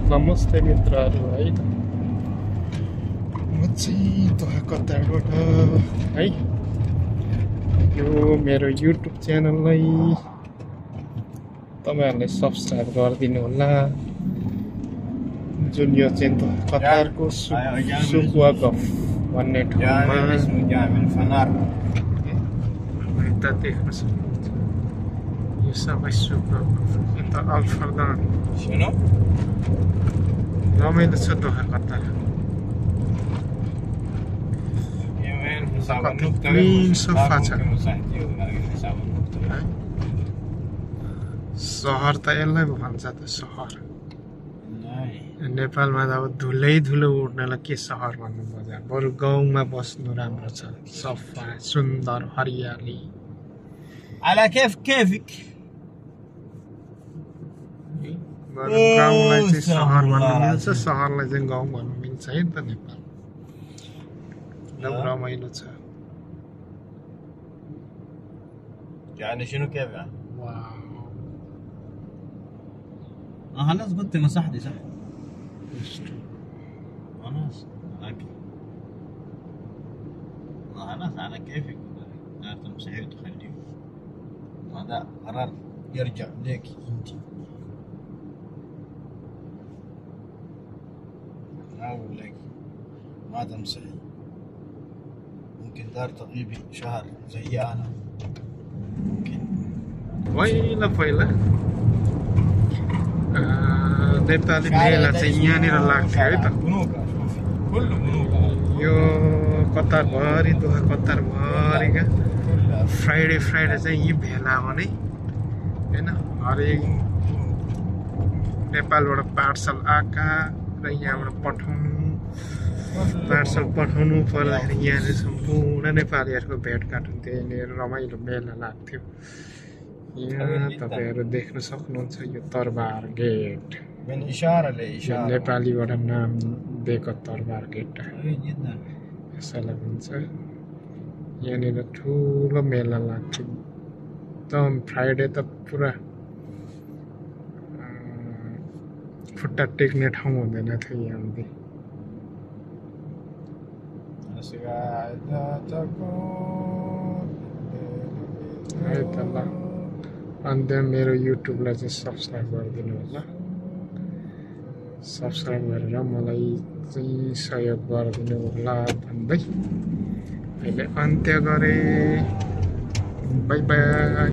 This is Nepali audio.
नमस्ते मित्रहरू है त म चाहिँ दोहा कतारबाट है यो मेरो युट्युब च्यानललाई तपाईहरुले सब्स्क्राइब गरिदिनु होला जुन यो चाहिँ कतारको सुकुवा गफ भन्ने ठाउँमा यता देख्न सक्नुहुन्छ यो सबै सुकुवा गफ यता अल्फरदान रमाइलो छ दोहा कतार क्लिन सफा छ सहर त यसलाई भन्छ त सहर नेपालमा त अब धुलै धुलो उड्नलाई के सहर भन्नु बजार बरु गाउँमा बस्नु राम्रो छ सफा सुन्दर हरियाली على كيفك गाउँलाई चाहिँ सहर भन्नु मिल्छ सहरलाई चाहिँ गाउँ भन्नु मिल्छ है त नेपाल एकदम रमाइलो छ يعني شنو كيف يعني؟ واو خلاص قلت مساحتي صح خلاص خلاص على كيفك لا تمسحي وتخليه هذا قرار يرجع لك انت اقول لك ما تمسحي ممكن دار تغيبي شهر زي انا ممكن पहिला नेपाली मेला चाहिँ यहाँनिर लाग्थ्यो है त यो कतारभरि दोहा कतारभरिका फ्राइडे चाहिँ यो भेला हो नै हैन हरेक नेपालबाट पार्सल आका र यहाँबाट पठाउनु पार्सल पठाउनु पर्दाखेरि यहाँनिर सम्पूर्ण नेपालीहरूको भेटघाट हुन्थ्यो यहाँनिर रमाइलो मेला लाग्थ्यो यहाँ तपाईहरु देख्न सक्नुहुन्छ यो तरबार गेट नेपालीबाट नाम दिएको तरबार गेट यसैलाई भन्छ यहाँनिर ठुलो मेला लाग्थ्यो एकदम फ्राइडे त पुरा खुट्टा टेक्ने ठाउँ हुँदैन थियो यहाँ है त ल अन्त मेरो युट्युबलाई चाहिँ सब्स्क्राइब गरिदिनु होला सब्स्क्राइब गरेर मलाई चाहिँ सहयोग गरिदिनु होला भन्दै अहिले अन्त्य गरे बाइ बाइ